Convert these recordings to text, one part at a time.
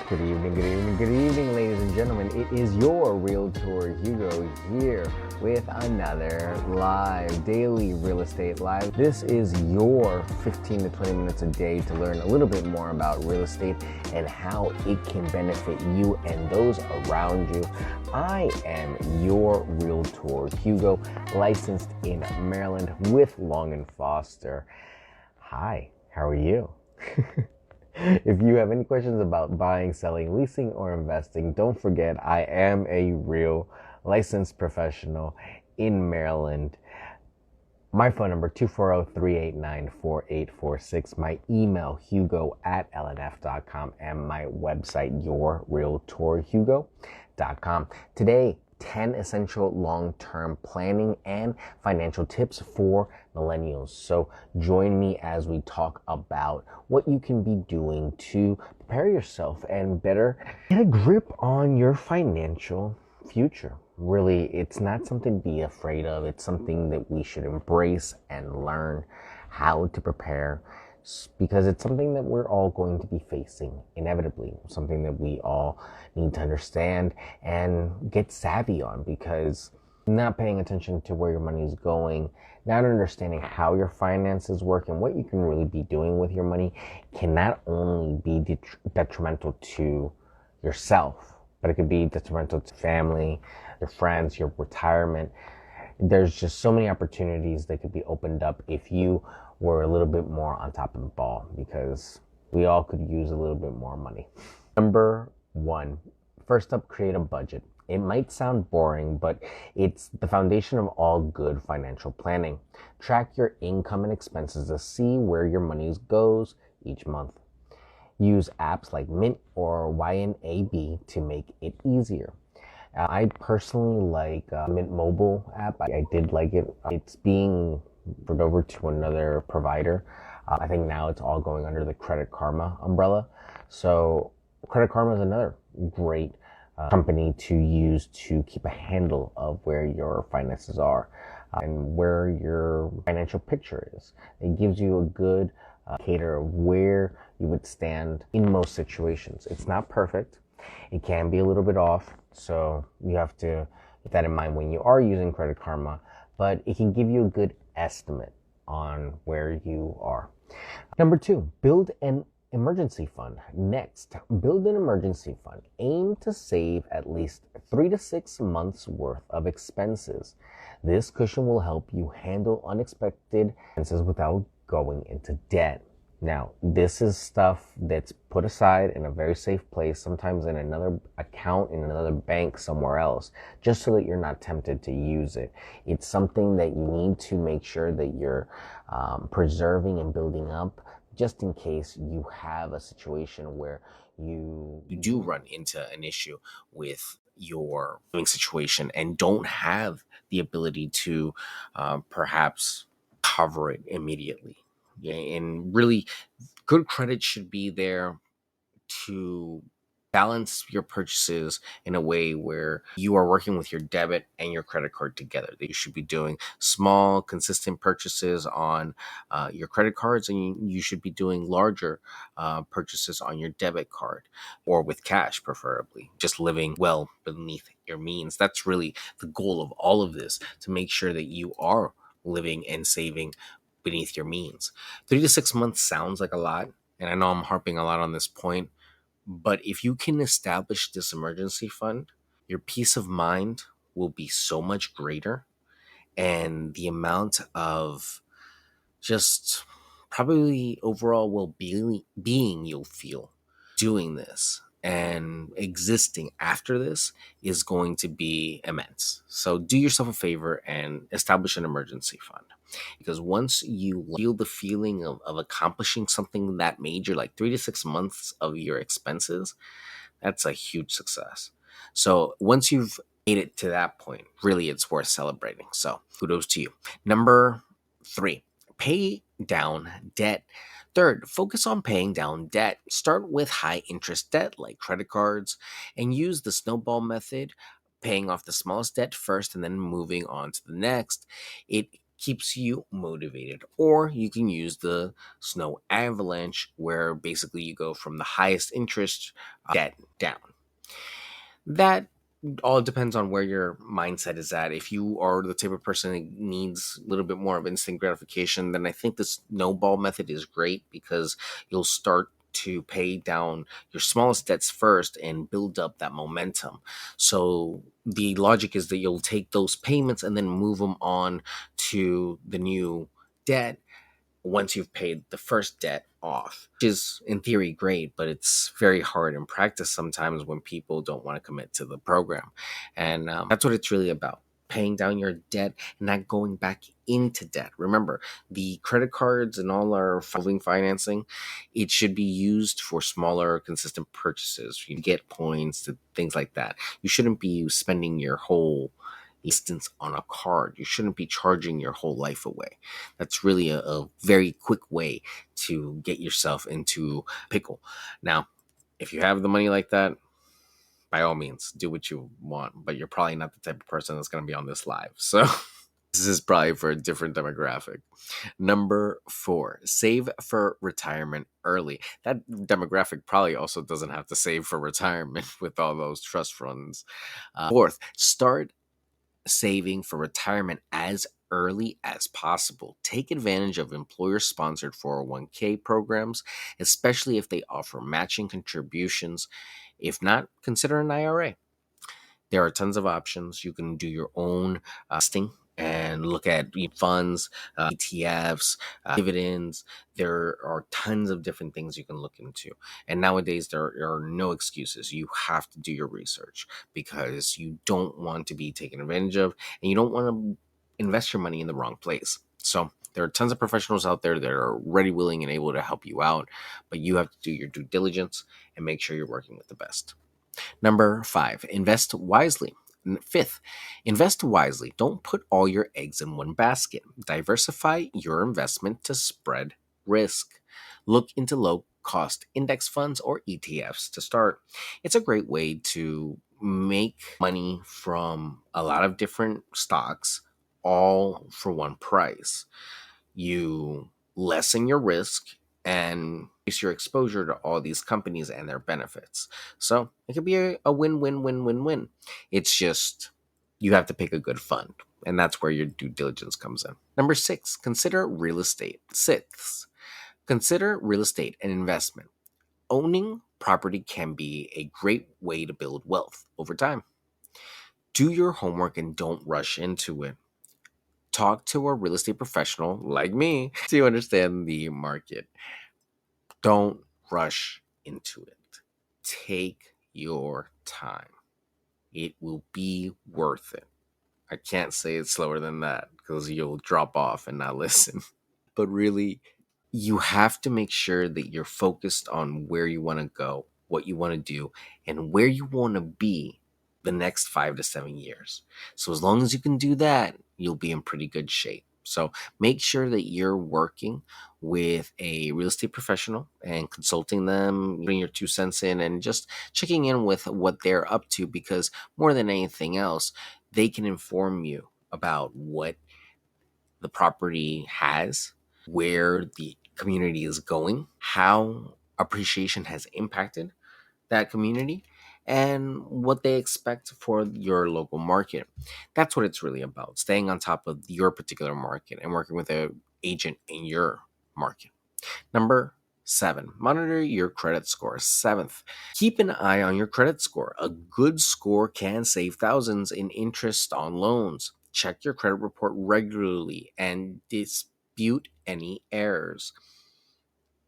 Good evening, ladies and gentlemen. It is your Realtor Hugo here with another live daily real estate live. This is your 15 to 20 minutes a day to learn a little bit more about real estate and how it can benefit you and those around you. I am your Realtor Hugo, licensed in Maryland with Long and Foster. Hi, how are you? If you have any questions about buying, selling, leasing, or investing, don't forget I am a real licensed professional in Maryland. My phone number 240-389-4846. My email hugo@lnf.com and my website yourrealtorhugo.com. Today, 10 essential long-term planning and financial tips for millennials. So join me as we talk about what you can be doing to prepare yourself and better get a grip on your financial future. Really, it's not something to be afraid of. It's something that we should embrace and learn how to prepare, because it's something that we're all going to be facing inevitably, something that we all need to understand and get savvy on, because not paying attention to where your money is going, not understanding how your finances work and what you can really be doing with your money can not only be detrimental to yourself, but it could be detrimental to family, your friends, your retirement. There's just so many opportunities that could be opened up if you were a little bit more on top of the ball, because we all could use a little bit more money. Number one, first up, create a budget. It might sound boring, but it's the foundation of all good financial planning. Track your income and expenses to see where your money goes each month. Use apps like Mint or YNAB to make it easier. I personally like Mint mobile app. I did like it. It's being moved over to another provider. I think now it's all going under the Credit Karma umbrella. So Credit Karma is another great company to use to keep a handle of where your finances are and where your financial picture is. It gives you a good indicator of where you would stand in most situations. It's not perfect. It can be a little bit off, so you have to keep that in mind when you are using Credit Karma, but it can give you a good estimate on where you are. Number two, build an emergency fund. Next, build an emergency fund. Aim to save at least 3 to 6 months worth of expenses. This cushion will help you handle unexpected expenses without going into debt. Now, this is stuff that's put aside in a very safe place, sometimes in another account in another bank somewhere else, just so that you're not tempted to use it. It's something that you need to make sure that you're preserving and building up, just in case you have a situation where you do run into an issue with your living situation and don't have the ability to perhaps cover it immediately. Yeah, and really good credit should be there to balance your purchases in a way where you are working with your debit and your credit card together. That you should be doing small, consistent purchases on your credit cards, and you should be doing larger purchases on your debit card or with cash, preferably. Just living well beneath your means. That's really the goal of all of this, to make sure that you are living and saving beneath your means. 3 to 6 months sounds like a lot, and I know I'm harping a lot on this point, but if you can establish this emergency fund, your peace of mind will be so much greater, and the amount of just probably overall well-being you'll feel doing this and existing after this is going to be immense. So do yourself a favor and establish an emergency fund, because once you feel the feeling of accomplishing something that major, like 3 to 6 months of your expenses, that's a huge success. So once you've made it to that point, really it's worth celebrating. So kudos to you. Number 3, pay down debt. Third, focus on paying down debt. Start with high interest debt like credit cards and use the snowball method, paying off the smallest debt first and then moving on to the next. It keeps you motivated. Or you can use the snow avalanche, where basically you go from the highest interest debt down. That all depends on where your mindset is at. If you are the type of person that needs a little bit more of instant gratification, then I think the snowball method is great, because you'll start to pay down your smallest debts first and build up that momentum. So the logic is that you'll take those payments and then move them on to the new debt once you've paid the first debt off, which is in theory great, but it's very hard in practice sometimes when people don't want to commit to the program. And that's what it's really about: paying down your debt and not going back into debt. Remember, the credit cards and all our revolving financing, it should be used for smaller, consistent purchases. You get points, things like that. You shouldn't be spending your whole instance on a card. You shouldn't be charging your whole life away. That's really a very quick way to get yourself into a pickle. Now, if you have the money like that, by all means, do what you want, but you're probably not the type of person that's going to be on this live. So this is probably for a different demographic. Number 4, save for retirement early. That demographic probably also doesn't have to save for retirement with all those trust funds. Fourth, start saving for retirement as early as possible. Take advantage of employer sponsored 401k programs, especially if they offer matching contributions. If not, consider an IRA. There are tons of options. You can do your own testing and look at funds, ETFs, dividends. There are tons of different things you can look into. And nowadays, there are no excuses. You have to do your research, because you don't want to be taken advantage of, and you don't want to invest your money in the wrong place. So there are tons of professionals out there that are ready, willing, and able to help you out, but you have to do your due diligence and make sure you're working with the best. Number 5, invest wisely. Fifth, invest wisely. Don't put all your eggs in one basket. Diversify your investment to spread risk. Look into low cost index funds or ETFs to start. It's a great way to make money from a lot of different stocks, all for one price. You lessen your risk and increase your exposure to all these companies and their benefits. So it could be a win win win win win. It's just you have to pick a good fund, and that's where your due diligence comes in. Number 6, consider real estate. Sixth, consider real estate an investment. Owning property can be a great way to build wealth over time. Do your homework and don't rush into it. Talk to a real estate professional like me to understand the market. Don't rush into it. Take your time. It will be worth it. I can't say it's slower than that, because you'll drop off and not listen. But really, you have to make sure that you're focused on where you want to go, what you want to do, and where you want to be the next 5 to 7 years. So as long as you can do that, you'll be in pretty good shape. So make sure that you're working with a real estate professional and consulting them, putting your 2 cents in, and just checking in with what they're up to, because more than anything else, they can inform you about what the property has, where the community is going, how appreciation has impacted that community, and what they expect for your local market. That's what it's really about: staying on top of your particular market and working with an agent in your market. Number 7, monitor your credit score. Seventh, keep an eye on your credit score. A good score can save thousands in interest on loans. Check your credit report regularly and dispute any errors.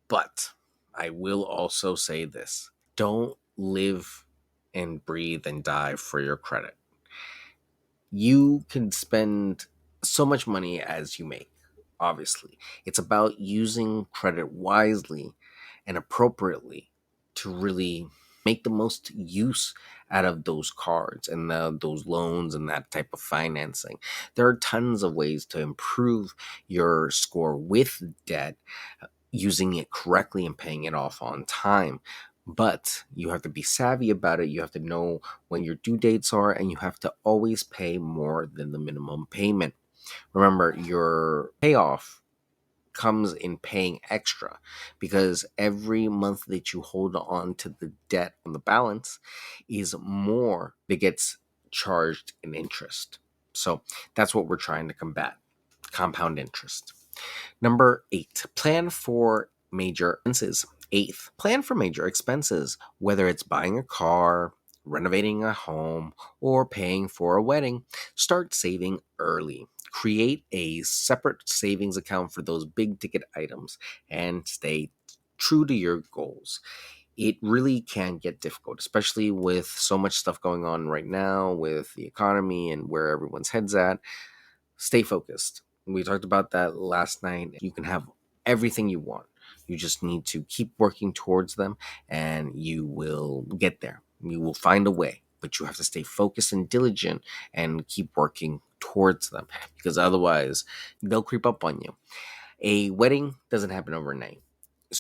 But I will also say this: don't live and breathe and die for your credit. You can spend so much money as you make, obviously. It's about using credit wisely and appropriately to really make the most use out of those cards and those loans and that type of financing. There are tons of ways to improve your score with debt, using it correctly and paying it off on time. But you have to be savvy about it. You have to know when your due dates are, and you have to always pay more than the minimum payment. Remember, your payoff comes in paying extra, because every month that you hold on to the debt on the balance is more that gets charged in interest. So that's what we're trying to combat: compound interest. Number 8, plan for major expenses. Eighth, plan for major expenses, whether it's buying a car, renovating a home, or paying for a wedding. Start saving early. Create a separate savings account for those big ticket items and stay true to your goals. It really can get difficult, especially with so much stuff going on right now with the economy and where everyone's heads at. Stay focused. We talked about that last night. You can have everything you want. You just need to keep working towards them and you will get there. You will find a way, but you have to stay focused and diligent and keep working towards them, because otherwise they'll creep up on you. A wedding doesn't happen overnight.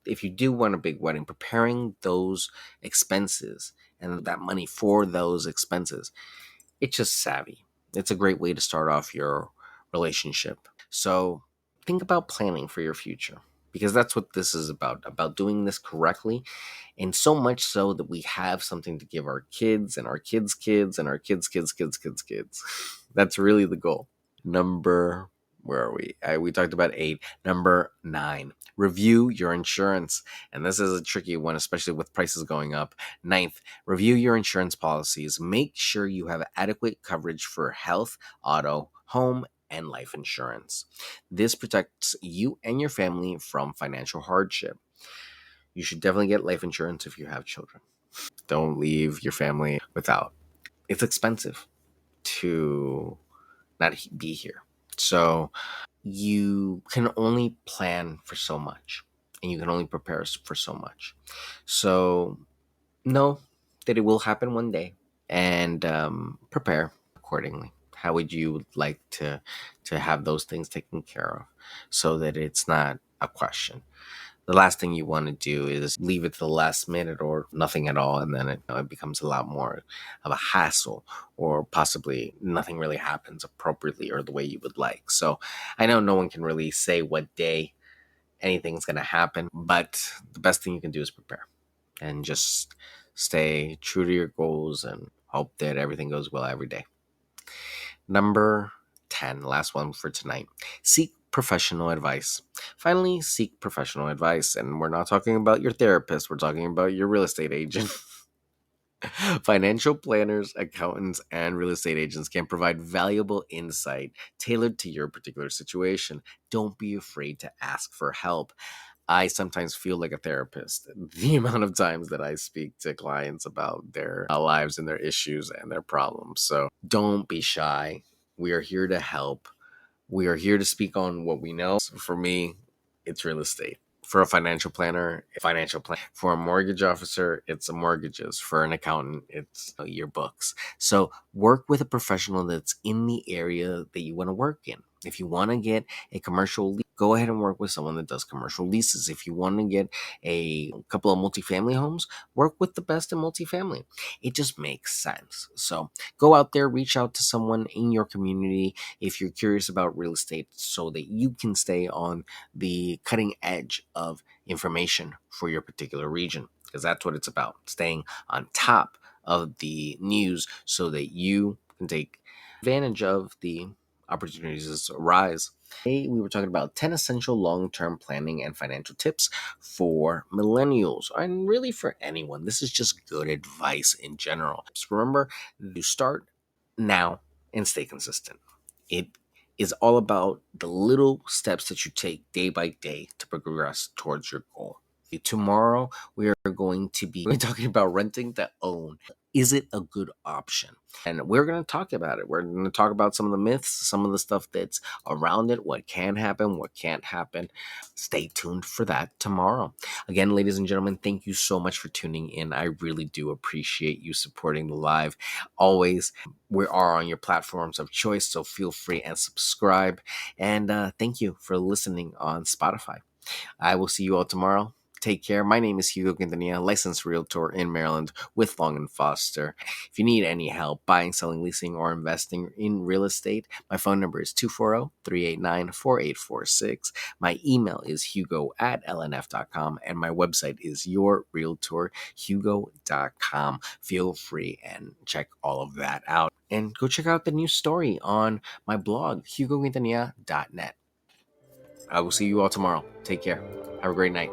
If you do want a big wedding, preparing those expenses and that money for those expenses, it's just savvy. It's a great way to start off your relationship. So think about planning for your future, because that's what this is about doing this correctly. And so much so that we have something to give our kids and our kids' kids and our kids' kids. That's really the goal. Number, where are we? We talked about 8. Number 9, review your insurance. And this is a tricky one, especially with prices going up. Ninth, review your insurance policies. Make sure you have adequate coverage for health, auto, home, and life insurance. This protects you and your family from financial hardship. You should definitely get life insurance if you have children. Don't leave your family without. It's expensive to not be here. So you can only plan for so much and you can only prepare for so much. So know that it will happen one day, and prepare accordingly. How would you like to have those things taken care of so that it's not a question? The last thing you want to do is leave it to the last minute or nothing at all, and then it becomes a lot more of a hassle, or possibly nothing really happens appropriately or the way you would like. So I know no one can really say what day anything's going to happen, but the best thing you can do is prepare and just stay true to your goals and hope that everything goes well every day. Number 10, last one for tonight. Seek professional advice. Finally, seek professional advice. And we're not talking about your therapist, we're talking about your real estate agent. Financial planners, accountants, and real estate agents can provide valuable insight tailored to your particular situation. Don't be afraid to ask for help. I sometimes feel like a therapist. The amount of times that I speak to clients about their lives and their issues and their problems. So don't be shy. We are here to help. We are here to speak on what we know. For me, it's real estate. For a financial planner, financial plan. For a mortgage officer, it's a mortgages. For an accountant, it's your books. So work with a professional that's in the area that you want to work in. If you want to get a commercial lease, go ahead and work with someone that does commercial leases. If you want to get a couple of multifamily homes, work with the best in multifamily. It just makes sense. So go out there, reach out to someone in your community if you're curious about real estate, so that you can stay on the cutting edge of information for your particular region, because that's what it's about: staying on top of the news so that you can take advantage of the opportunities that arise. Today, we were talking about 10 essential long-term planning and financial tips for millennials, and really for anyone. This is just good advice in general. Just remember to start now and stay consistent. It is all about the little steps that you take day by day to progress towards your goal. Tomorrow, we are going to be talking about renting to own. Is it a good option? And we're going to talk about it. We're going to talk about some of the myths, some of the stuff that's around it, what can happen, what can't happen. Stay tuned for that tomorrow. Again, ladies and gentlemen, thank you so much for tuning in. I really do appreciate you supporting the live. Always, we are on your platforms of choice, so feel free and subscribe. And thank you for listening on Spotify. I will see you all tomorrow. Take care. My name is Hugo Quintanilla, licensed realtor in Maryland with Long and Foster. If you need any help buying, selling, leasing, or investing in real estate, my phone number is 240-389-4846. My email is hugo@lnf.com, and my website is yourrealtorhugo.com. Feel free and check all of that out. And go check out the new story on my blog, hugoquintanilla.net. I will see you all tomorrow. Take care. Have a great night.